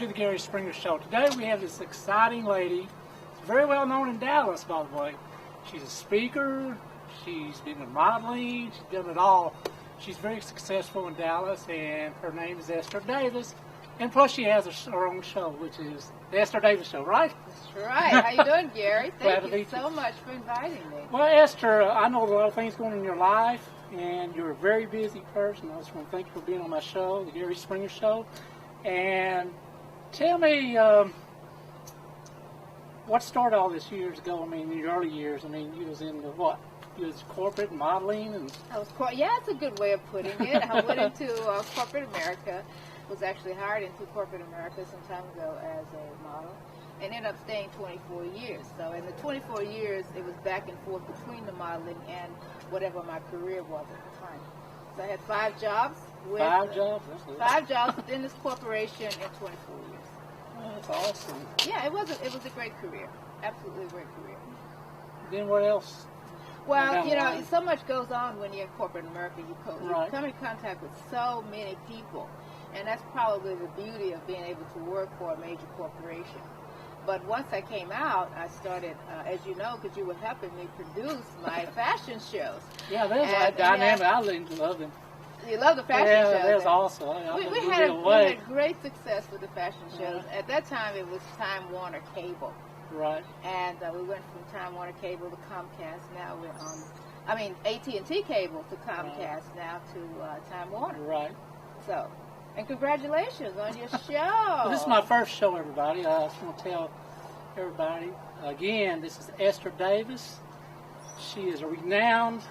to the Gary Springer Show. Today we have this exciting lady, very well known in Dallas, by the way. She's a speaker, she's been in modeling, she's done it all. She's very successful in Dallas, and her name is Ester Davis. And plus she has her own show, which is the Ester Davis Show, right? That's right. How you doing, Gary? Glad Thank you so much for inviting me. Well, Ester, I know a lot of things going on in your life, and you're a very busy person. I just want to thank you for being on my show, the Gary Springer Show. And tell me, what started all this years ago? I mean, in your early years, I mean, you was in the what? You was corporate modeling and... Yeah, that's a good way of putting it. I went into corporate America, was actually hired into corporate America some time ago as a model, and ended up staying 24 years. So in the 24 years, it was back and forth between the modeling and whatever my career was at the time. So I had 5 jobs. Five jobs? 5 jobs within this corporation in 24 years. Oh, that's awesome. Yeah, it was a great career. Absolutely a great career. Then what else? Well, you know, so much goes on when you're in corporate America. You come in contact with so many people, and that's probably the beauty of being able to work for a major corporation. But once I came out, I started, as you know, because you were helping me produce my fashion shows. Yeah, there's a dynamic. I love them. You love the fashion shows. Yeah, that's awesome. We had great succce with the fashion shows. At that time, it was Time Warner Cable. Right. And we went from Time Warner Cable to Comcast. Now we're on, AT&T Cable to Comcast now to Time Warner. Right. So, and congratulations on your show. Well, this is my first show, everybody. I just want to tell everybody, again, this is Ester Davis. She is a renowned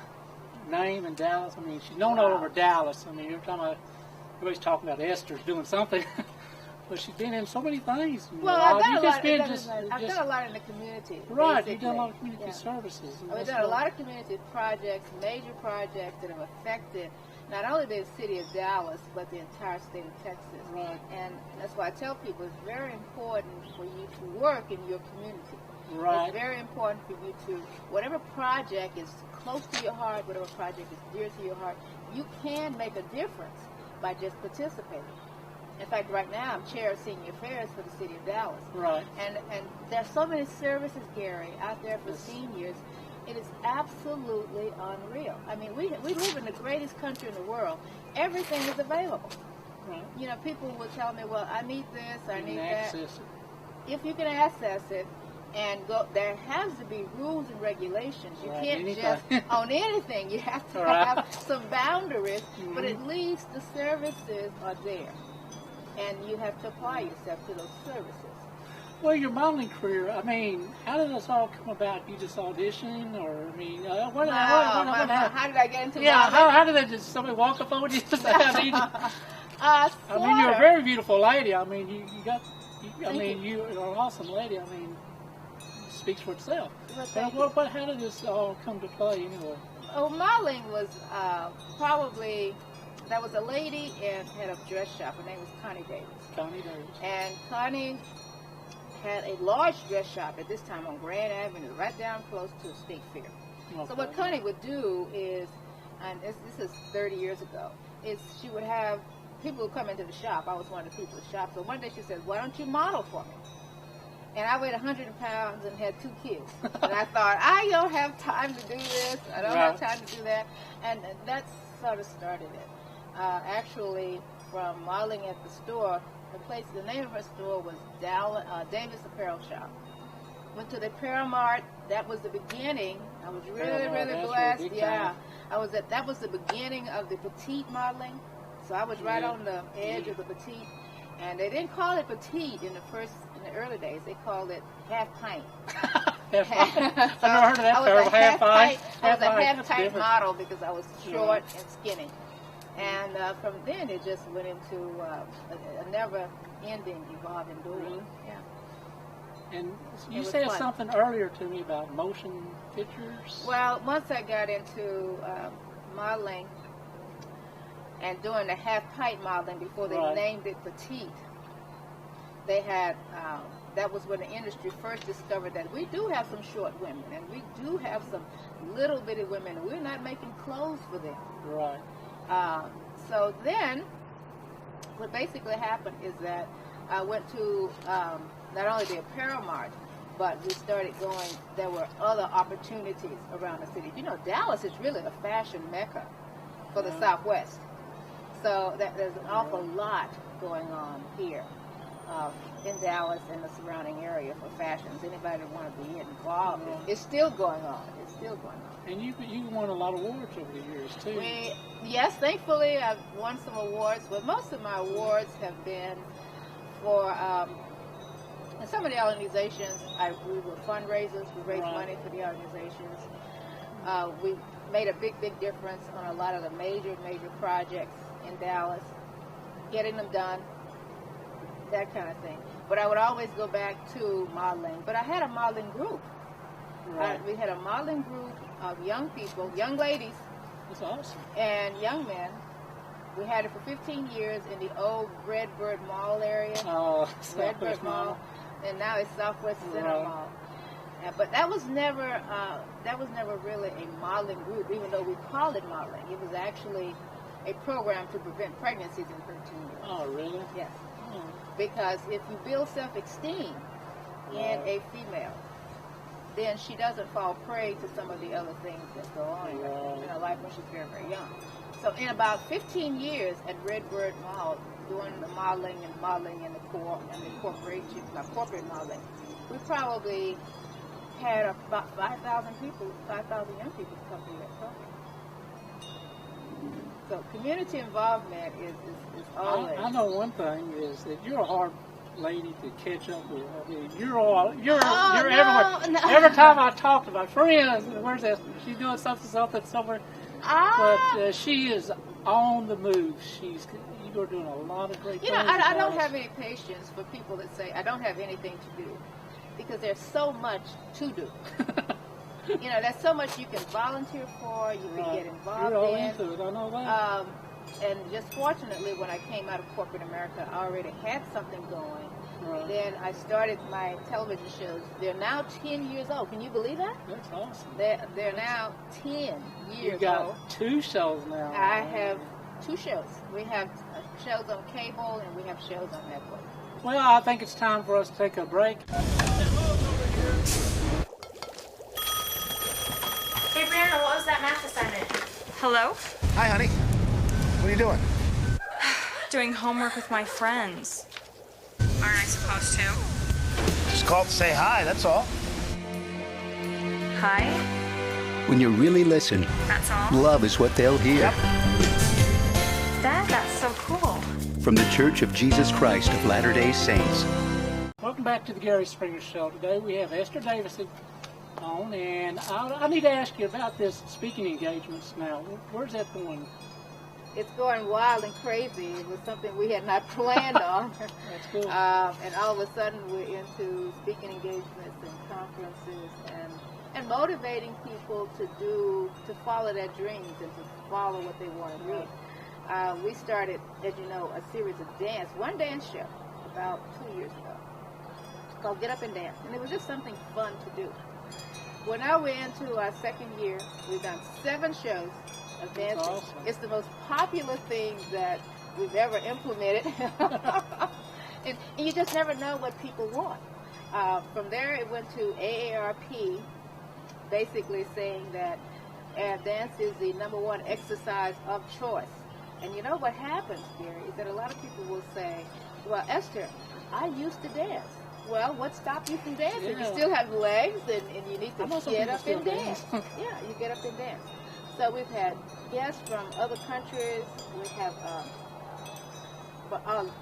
name in Dallas. I mean, she's known all over Dallas. I mean, everybody's talking about Esther's doing something. But she's been in so many things. Well, I've done a lot in the community. Right, you've done a lot of community services. I've done a lot of community projects, major projects that have affected not only the city of Dallas, but the entire state of Texas. Right. And that's why I tell people it's very important for you to work in your community. Right. It's very important for you to, whatever project is close to your heart, whatever project is dear to your heart, you can make a difference by just participating. In fact, right now, I'm chair of senior affairs for the city of Dallas. Right. And there's so many services, Gary, out there for seniors. It is absolutely unreal. I mean, we live in the greatest country in the world. Everything is available. Right. You know, people will tell me, well, I need this, I need that. Access it. If you can access it and go, there has to be rules and regulations. You can't just own anything. You have to have some boundaries, but at least the services are there. And you have to apply yourself to those services. Well, your modeling career, I mean, how did this all come about? You just audition, or, I mean, what how did I get into modeling? How did they just, somebody walk up on you? I mean, you're a very beautiful lady. I mean, you're an awesome lady. I mean, it speaks for itself. But how did this all come to play anyway? Oh, modeling was probably... There was a lady and had a dress shop. Her name was Connie Davis. Connie Davis. And Connie had a large dress shop at this time on Grand Avenue, right down close to State Fair. Okay. So what Connie would do is, and this is 30 years ago, is she would have people who come into the shop. I was one of the people at the shop. So one day she said, why don't you model for me? And I weighed 100 pounds and had 2 kids. And I thought, I don't have time to do this. I don't have time to do that. And that sort of started it. Actually, from modeling at the store, the name of her store was Davis Apparel Shop. Went to the Paramart. That was the beginning. I was really blessed. Yeah, that was the beginning of the petite modeling. So I was right on the edge of the petite, and they didn't call it petite in the early days. They called it half pint. I've never heard of that term. Half pint. I was a half pint model because I was short and skinny. And from then, it just went into a never-ending, evolving duel. Yeah. And you said something earlier to me about motion pictures. Well, once I got into modeling and doing the half-pint modeling before they named it petite, they had, that was when the industry first discovered that we do have some short women, and we do have some little bitty women, and we're not making clothes for them. Right. So then, what basically happened is that I went to not only the apparel mart, but we started going, there were other opportunities around the city. You know, Dallas is really a fashion mecca for the Southwest. So there's an awful lot going on here in Dallas and the surrounding area for fashions. Anybody that want to be involved, it's still going on. It's still going on. And you won a lot of awards over the years, too. Yes, thankfully I've won some awards, but most of my awards have been for and some of the organizations. We were fundraisers. We raised money for the organizations. We made a big difference on a lot of the major projects in Dallas, getting them done, that kind of thing. But I would always go back to modeling. But I had a modeling group. We had a modeling group of young people, young ladies. That's awesome. And young men. We had it for 15 years in the old Redbird Mall area. Redbird Mall. And now it's Southwest Center Mall. But that was never really a modeling group, even though we called it modeling. It was actually a program to prevent pregnancies in 13 years. Oh, really? Yes. Because if you build self-esteem in a female, then she doesn't fall prey to some of the other things that go on in her life when she's very young. So in about 15 years at Redbird Mall, doing the modeling and the corporate modeling, we probably had about 5,000 young people come through that program. So community involvement is always. I know one thing is that you're a hard lady to catch up with. I mean, you're everywhere. No. Every time I talk to my friends, where's Esther? She's doing something somewhere. But she is on the move. You're doing a lot of great things. I don't have any patience for people that say I don't have anything to do, because there's so much to do. There's so much you can volunteer for, you can get involved You're all in. into it, I know that. And just fortunately, when I came out of corporate America, I already had something going. Then I started my television shows. They're now 10 years old. Can you believe that? That's awesome. They're now 10 years old. You got 2 shows now. I have 2 shows. We have shows on cable and we have shows on Netflix. Well, I think it's time for us to take a break. Hey, Brianna, what was that math assignment? Hello? Hi, honey. What are you doing? Doing homework with my friends. Aren't I supposed to? Just called to say hi, that's all. Hi? When you really listen, That's all? love is what they'll hear. Yep. Dad, that's so cool. From the Church of Jesus Christ of Latter-day Saints. Welcome back to the Gary Springer Show. Today we have Esther Davison on, and I need to ask you about this speaking engagements now. Where's that going? It's going wild and crazy. It was something we had not planned on. That's cool. And all of a sudden we're into speaking engagements and conferences and motivating people to follow their dreams and to follow what they want to do. We started, as you know, a series of one dance show about 2 years ago called Get Up and Dance. And it was just something fun to do. Well, now we're into our 2nd year. We've done 7 shows of dancing. Awesome. It's the most popular thing that we've ever implemented. and you just never know what people want. From there, it went to AARP, basically saying that dance is the #1 exercise of choice. And you know what happens, Gary, is that a lot of people will say, well, Esther, I used to dance. Well, what stopped you from dancing? Yeah. You still have legs, and you need to get up still and dance. Yeah, you get up and dance. So we've had guests from other countries. We have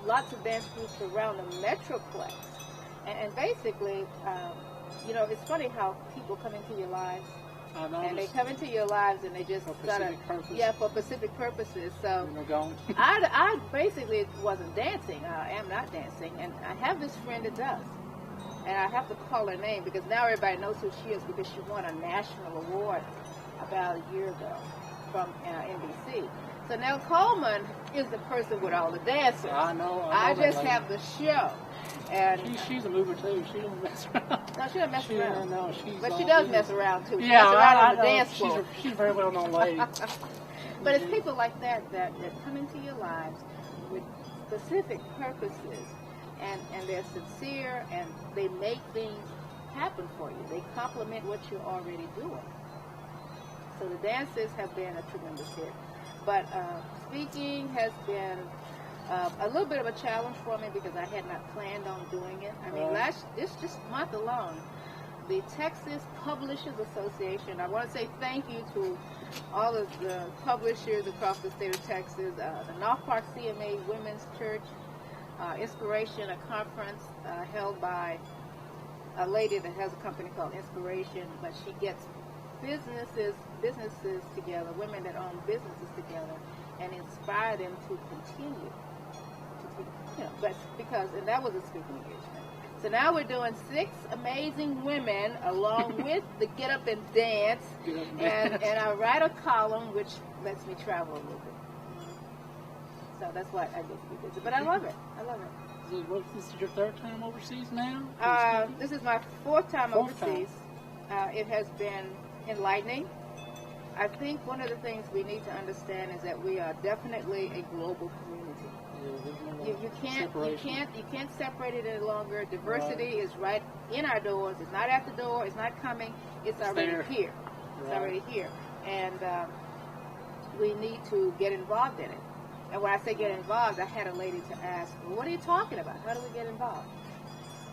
lots of dance groups around the Metroplex. And basically, it's funny how people come into your lives. And they come into your lives and they just for specific purposes. So And they're gone. I basically wasn't dancing. I am not dancing. And I have this friend that does. And I have to call her name because now everybody knows who she is because she won a national award about a year ago from NBC. So now Coleman is the person with all the dancers. I know I that just lady. have the show. And She's a mover too. She don't mess around. no, she doesn't mess around. No, she's But she all does business. mess around too. She Yeah, messes around I on the know. dance floor. She's a very well-known lady. But it's people like that come into your lives with specific purposes. and they're sincere, and they make things happen for you. They complement what you're already doing. So the dances have been a tremendous hit. But speaking has been a little bit of a challenge for me because I had not planned on doing it. I mean, this month alone, the Texas Publishers Association, I want to say thank you to all of the publishers across the state of Texas, the North Park CMA Women's Church, Inspiration, a conference held by a lady that has a company called Inspiration, but she gets businesses together, women that own businesses together, and inspire them to continue. But and that was a speaking engagement. So now we're doing 6 amazing women along with the Get Up and Dance, and I write a column which lets me travel a little bit. So that's why I get to be busy. But I love it. I love it. This is your 3rd time overseas now? This is my 4th time overseas. It has been enlightening. I think one of the things we need to understand is that we are definitely a global community. You can't separate it any longer. Diversity is right in our doors. It's not at the door. It's not coming. It's already here. It's already here, and we need to get involved in it. And when I say get involved, I had a lady to ask, well, what are you talking about? How do we get involved?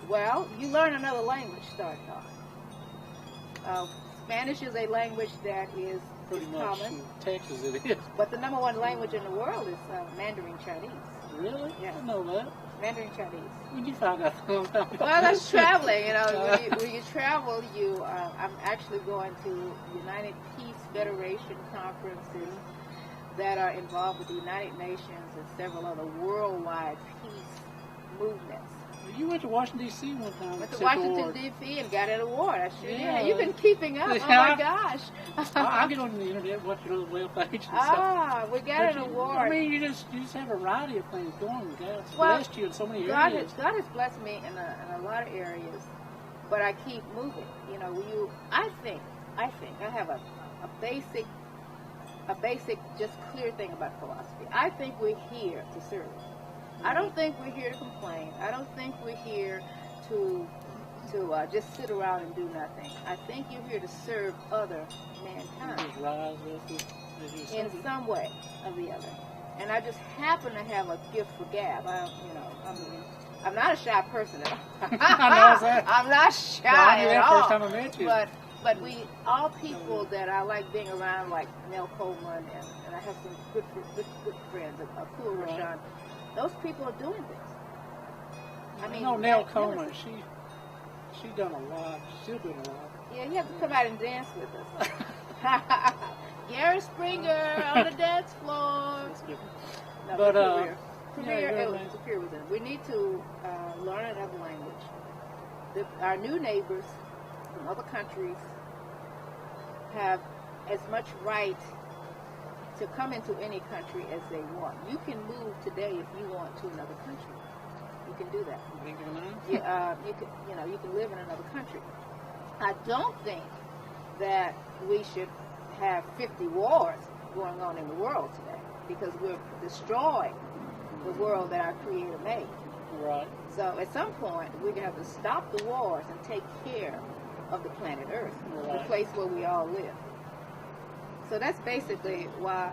Well, you learn another language starting off. Spanish is a language that is pretty much common. In Texas it is. But the number 1 language in the world is Mandarin Chinese. Really? Yeah. I know that. Mandarin Chinese. When you found out? Well, that's traveling. When you travel, I'm actually going to United Peace Federation conferences that are involved with the United Nations and several other worldwide peace movements. You went to Washington, D.C. one time. Went to Washington, D.C. and got an award. I sure Yeah. did. You've been keeping up. Oh, my gosh. I get on the internet, watch your little web page and stuff. We got an award. I mean, you just have a variety of things going. God's blessed you in so many areas. God has blessed me in a lot of areas, but I keep moving. I think I have a basic, just clear thing about philosophy. I think we're here to serve. I don't think we're here to complain. I don't think we're here to just sit around and do nothing. I think you're here to serve other mankind Just rise up in some way or the other. And I just happen to have a gift for gab. I'm not a shy person at all. I know that. I'm not shy at all. First time I met you. But we all people that I like being around, like Nell Coleman, and I have some good friends, Akul Rashan. Those people are doing things. I mean, Nell Coleman, she done a lot. She's still doing a lot. Yeah, you have to come out and dance with us. Gary Springer on the dance floor. No, But Career was in. We need to learn another language. Our new neighbors from other countries have as much right to come into any country as they want. You can move today if you want to another country. You can do that. You can live in another country. I don't think that we should have 50 wars going on in the world today because we're destroying the world that our Creator made. Right. So at some point, we're going to have to stop the wars and take care of the planet Earth, the place where we all live. So that's basically why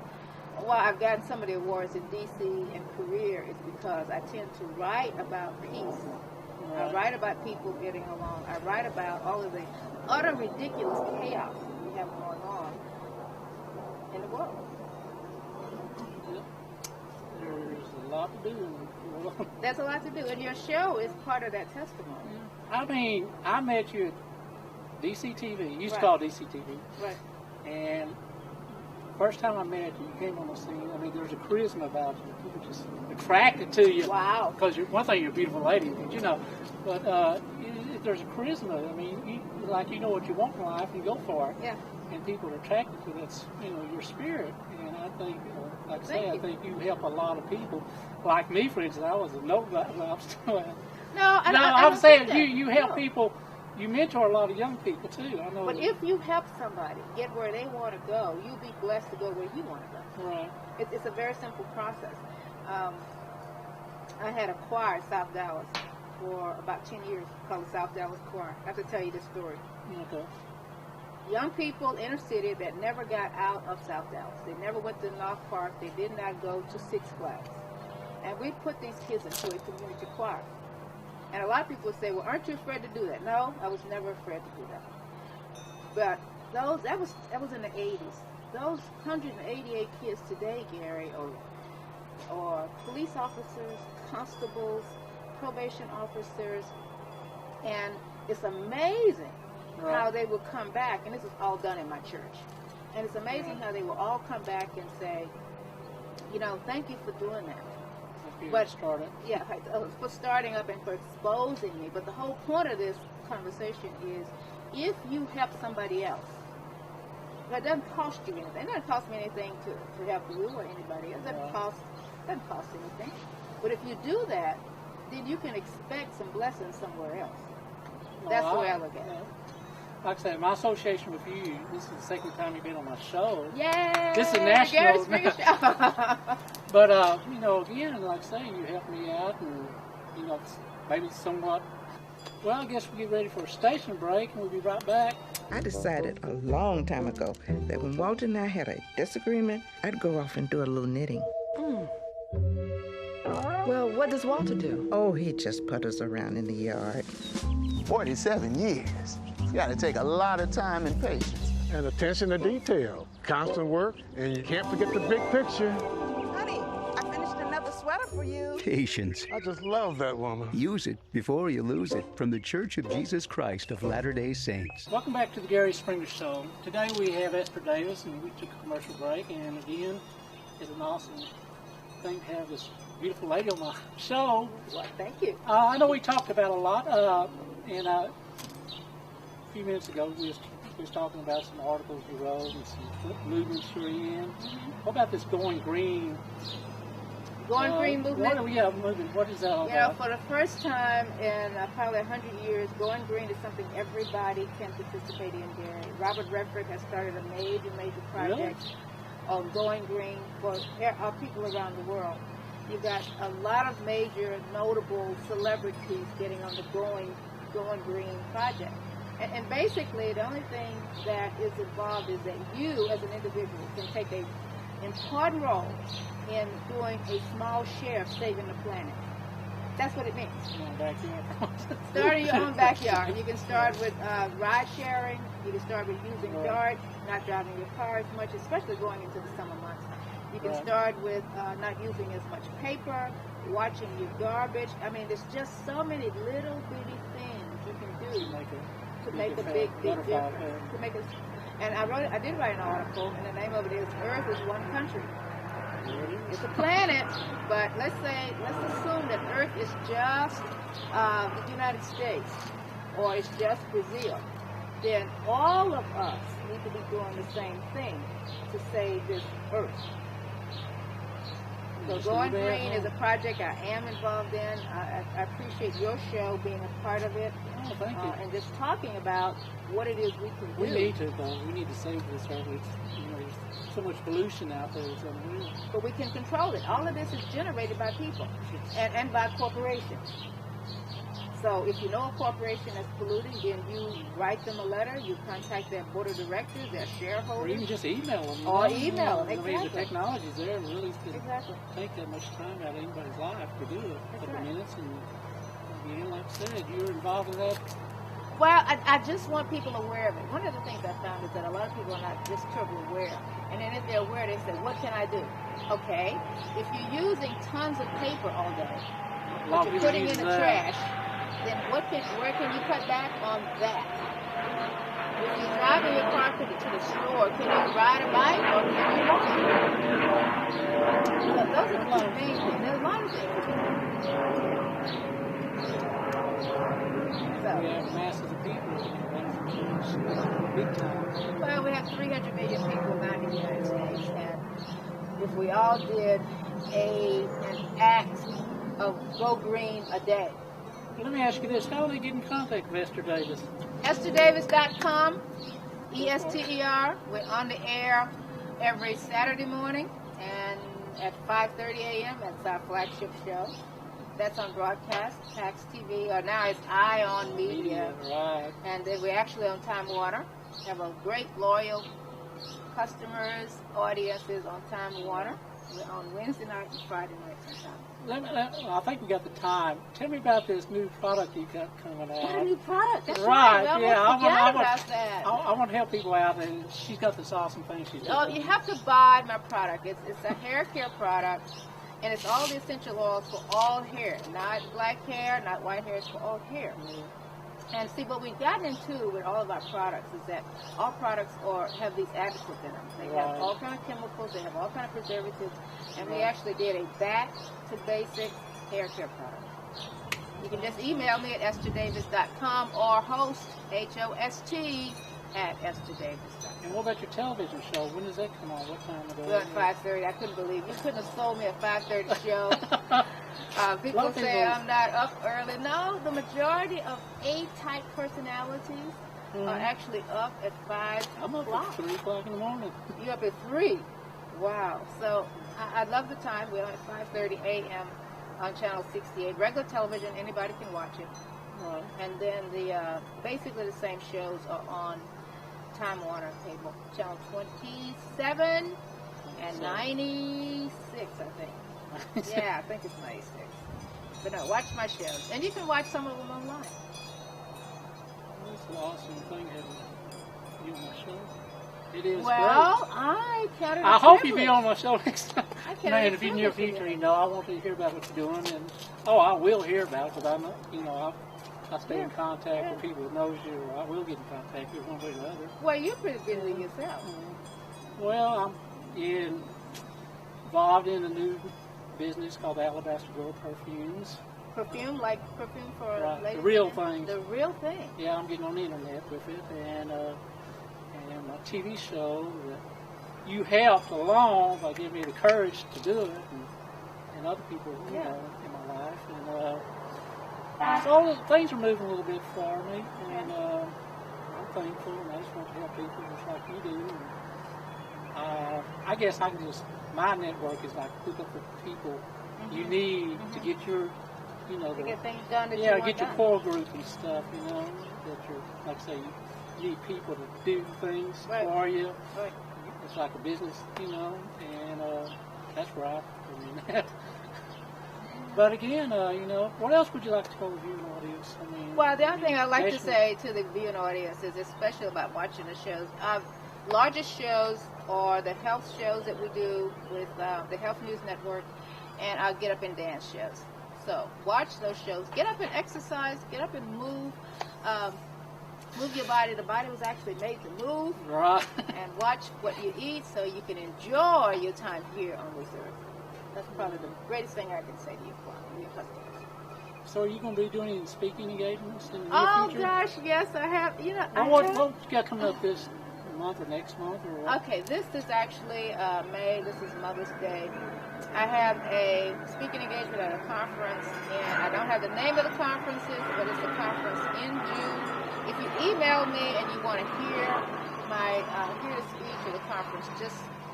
I've gotten some of the awards in D.C. and career is because I tend to write about peace. Right. I write about people getting along. I write about all of the utter ridiculous chaos we have going on in the world. There's a lot to do. There's a lot to do, and your show is part of that testimony. I mean, I met you at DCTV. You used to call it DCTV. Right. And first time I met you, you came on the scene. I mean, there's a charisma about you. People just attracted to you. Wow. Because one thing, you're a beautiful lady, but there's a charisma. I mean, you know what you want in life, and you go for it. Yeah. And people are attracted to that's your spirit. And I think, like I say, I think you help a lot of people. Like me, for instance, I was a no guy. I'm saying you help people. You mentor a lot of young people too. I know. But if you help somebody get where they want to go, you'll be blessed to go where you want to go. Right. It's a very simple process. I had a choir in South Dallas, for about 10 years called the South Dallas Choir. I have to tell you this story. Okay. Young people, inner city, that never got out of South Dallas. They never went to North Park. They did not go to Six Flags. And we put these kids into a community choir. And a lot of people say, well, aren't you afraid to do that? No, I was never afraid to do that. But that was in the 80s. Those 188 kids today, Gary, or police officers, constables, probation officers, and it's amazing how they will come back, and this is all done in my church, and it's amazing how they will all come back and say, you know, thank you for doing that. But yeah, for starting up and for exposing me. But the whole point of this conversation is, if you help somebody else, it doesn't cost you anything. It doesn't cost me anything to help you or anybody else. It doesn't cost anything. But if you do that, then you can expect some blessings somewhere else. That's the way I look at it. Like I said, my association with you, this is the second time you've been on my show. Yay! This is national. But, you know, again, like I say, you helped me out, and, you know, maybe somewhat. Well, I guess we'll get ready for a station break, and we'll be right back. I decided a long time ago that when Walter and I had a disagreement, I'd go off and do a little knitting. Well, what does Walter do? Oh, he just putters around in the yard. 47 years. It's got to take a lot of time and patience. And attention to detail. Constant work, and you can't forget the big picture. Honey, I finished another sweater for you. Patience. I just love that woman. Use it before you lose it. From the Church of Jesus Christ of Latter-day Saints. Welcome back to the Gary Springer Show. Today we have Esther Davis, and we took a commercial break, and again, it's an awesome thing to have this beautiful lady on my show. Well, thank you. I know we talked about a lot, and a few minutes ago we was talking about some articles you wrote and some movements you're in. What about this Going Green? Going Green movement? Movement. What is that all You know, about? for the first time in probably 100 years, Going Green is something everybody can participate in, Gary. Robert Redford has started a major project on Going Green for our people around the world. You've got a lot of major, notable celebrities getting on the Going Green project. And basically, the only thing that is involved is that you, as an individual, can take an important role in doing a small share of saving the planet. That's what it means. Start in your own backyard. You can start with ride sharing. You can start with using DART, not driving your car as much, especially going into the summer months. You can start with not using as much paper, watching your garbage. I mean, there's just so many little bitty things you can do to make a big difference. And I did write an article, and the name of it is Earth is One Country. It's a planet, but let's assume that Earth is just the United States, or it's just Brazil. Then all of us need to be doing the same thing to save this Earth. So Going Green is a project I am involved in. I appreciate your show being a part of it. Oh, thank you. And just talking about what it is we can do. We need to, though. We need to save this Earth. There's so much pollution out there. It's unreal. But we can control it. All of this is generated by people and by corporations. So if you know a corporation that's polluting, then you write them a letter, you contact their board of directors, their shareholders. Or even just email them. Or email them, exactly. I mean, the technology's there. It really can exactly. take that much time out of anybody's life to do it. A couple minutes. And again, like I said, you're involved in that. Well, I just want people aware of it. One of the things I found is that a lot of people are not just totally aware. And then if they're aware, they say, what can I do? Okay, if you're using tons of paper all day, that you're putting in the trash, then where can you cut back on that? If you're driving your car to the store, can you ride a bike or can you walk? So those are the two main things. There's a lot of things. So, we have masses of people big time. Well, we have 300 million people now in the United States, and if we all did an act of Go Green a day. Let me ask you this. How do they get in contact with Esther Davis? EsterDavis.com, ESTER. We're on the air every Saturday morning and at 5:30 a.m. That's our flagship show. That's on broadcast, Tax TV, or now it's Ion Media. Right. And then we're actually on Time Warner. Have a great loyal customers, audiences on Time Warner. We're on Wednesday night and Friday night sometimes. I think we got the time. Tell me about this new product you got coming out. Got a new product. That's right. Well, Yeah, I want to help people out, and she's got this awesome thing she's doing. Oh, you have to buy my product. It's a hair care product, and it's all the essential oils for all hair, not black hair, not white hair. It's for all hair. And see, what we've gotten into with all of our products is that all products have these additives in them. They have all kind of chemicals, they have all kind of preservatives, and we actually did a back to basic hair care product. You can just email me at esterdavis.com or host, HOST, at esterdavis.com. And what about your television show? When does that come on? What time of day? Well, at 5:30. I couldn't believe you couldn't have sold me a 5:30 show. People say I'm not up early. No, the majority of A-type personalities are actually up at 5 I'm up at 3 o'clock in the morning. You're up at 3. Wow. So I love the time. We're on at 5:30 a.m. on Channel 68. Regular television, anybody can watch it. Right. And then basically the same shows are on Time Warner cable, Channel 27 and 96, I think. Yeah, I think it's 96. But no, watch my shows. And you can watch some of them online. That's an awesome thing having you on my show. It is well, great. I count it I hope you be on my show next time. Man, if in your future, I want to hear about what you're doing. And I will hear about it, because I stay in contact with people that knows you, or I will get in contact with you one way or the other. Well, you're pretty busy yourself. Well, I'm involved in a new business called Alabaster Girl Perfumes. Perfume, like perfume for ladies? The real thing. The real thing. Yeah, I'm getting on the internet with it, and my TV show that you helped along by giving me the courage to do it, and other people, in my life, and so things are moving a little bit for me, and I'm thankful, and I just want to help people just like you do. And, I guess my network is like hook up with people you need to get your, to get things done that you want get your done. core group and stuff, that you're, like I say, you need people to do things for you. Right. It's like a business, and that's where I come in. But again, what else would you like to tell the viewing audience? Well, the other thing I'd like to say to the viewing audience is, especially about watching the shows, largest shows are the health shows that we do with the Health News Network and our Get Up and Dance shows. So watch those shows. Get up and exercise. Get up and move. Move your body. The body was actually made to move. Right. And watch what you eat so you can enjoy your time here on this earth. That's probably the greatest thing I can say to you, your customers. So are you going to be doing any speaking engagements in the near future? Oh, gosh, yes, I have. What you got coming up this month or next month? Or what? Okay, this is actually May. This is Mother's Day. I have a speaking engagement at a conference, and I don't have the name of the conferences, but it's a conference in June. If you email me and you want to hear hear the speech or the conference,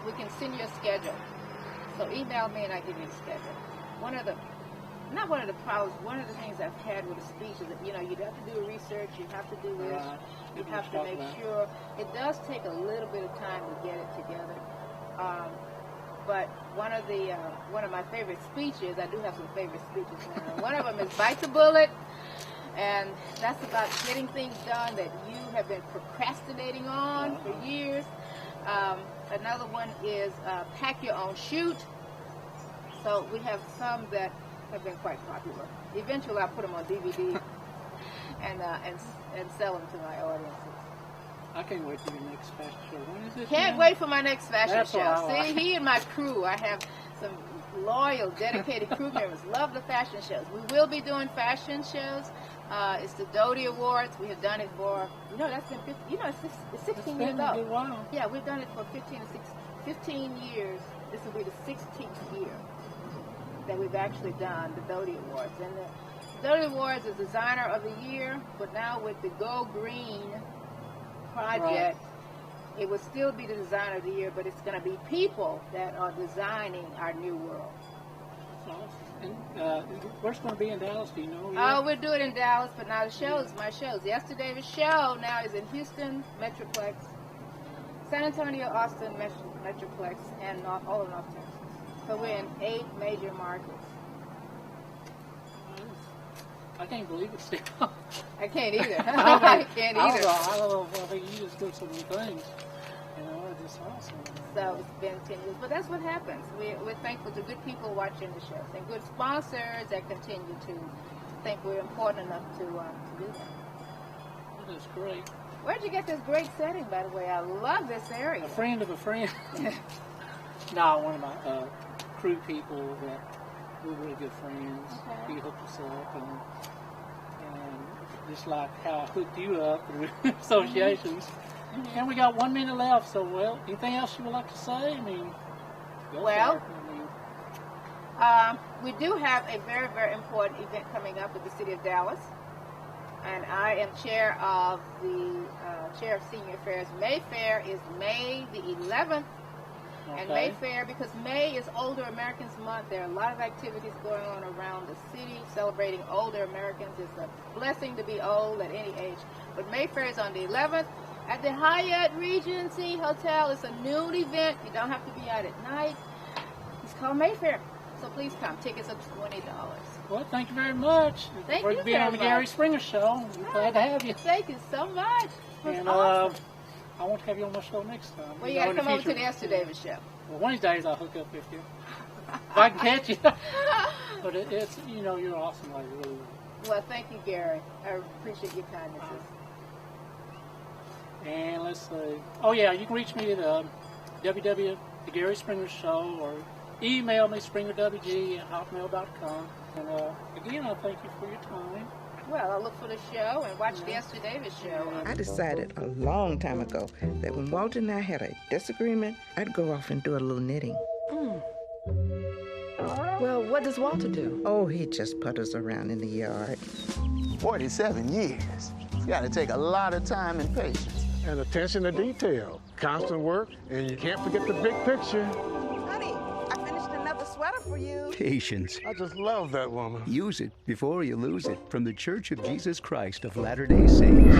we can send you a schedule. So email me and I give you the schedule. One of the things I've had with a speech is that, you have to do research, you have to do this, you have to make sure. It does take a little bit of time to get it together. But one of my favorite speeches, I do have some favorite speeches now. One of them is Bite the Bullet, and that's about getting things done that you have been procrastinating on for years. Another one is Pack Your Own Chute. So we have some that have been quite popular. Eventually, I'll put them on DVD and sell them to my audiences. I can't wait for your next fashion show. When is it? Can't wait for my next fashion show. Like. See, he and my crew, I have some loyal, dedicated crew members, love the fashion shows. We will be doing fashion shows. It's the Doty Awards. We have done it for, that's been 50, it's 16 years old. Wow. Yeah, we've done it for 15 years. This will be the 16th year that we've actually done the Doty Awards. And the Doty Awards is Designer of the Year, but now with the Go Green project, it will still be the Designer of the Year, but it's going to be people that are designing our new world. And where's it going to be in Dallas? Do you know? Oh, we'll do it in Dallas, but now my shows. The Ester Davis show now is in Houston, Metroplex, San Antonio, Austin, Metroplex, and all of North Texas. So we're in 8 major markets. I can't believe it still. I can't either. I can't either. I don't know. I think you just do so many things. You know, it's just awesome. So it's been 10 years. But that's what happens. We're thankful to good people watching the shows and good sponsors that continue to think we're important enough to do that. That is great. Where'd you get this great setting, by the way? I love this area. A friend of a friend. No, one of my crew people that we're really good friends. Okay. He hooked us up, and just like how I hooked you up through associations. Mm-hmm. And we got 1 minute left, so anything else you would like to say? I mean, well, we do have a very, very important event coming up with the City of Dallas, and I am chair of Senior Affairs. Mayfair is May the 11th. Okay. And Mayfair, because May is Older Americans Month, there are a lot of activities going on around the city celebrating older Americans. It's a blessing to be old at any age. But Mayfair is on the 11th at the Hyatt Regency Hotel. It's a noon event. You don't have to be out at night. It's called Mayfair. So please come. Tickets are $20. Well, thank you very much. Thank for you being very on the much. Gary Springer Show. We're glad to have you. Thank you so much. And awesome. I want to have you on my show next time. Well, you got to come over to the Ester Davis show. Well, one of these days I'll hook up with you. If I can catch you. But it's, you're awesome. Like, really. Well, thank you, Gary. I appreciate your kindnesses. And let's see. Oh, yeah, you can reach me at The Gary Springer Show, or email me, springerwg@hotmail.com. And again, I thank you for your time. Well, I'll look for the show and watch the Ester Davis show. I decided a long time ago that when Walter and I had a disagreement, I'd go off and do a little knitting. Well, what does Walter do? Oh, he just putters around in the yard. 47 years. It's got to take a lot of time and patience. And attention to detail. Constant work, and you can't forget the big picture. Honey, I finished another sweater for you. Patience. I just love that woman. Use it before you lose it from the Church of Jesus Christ of Latter-day Saints.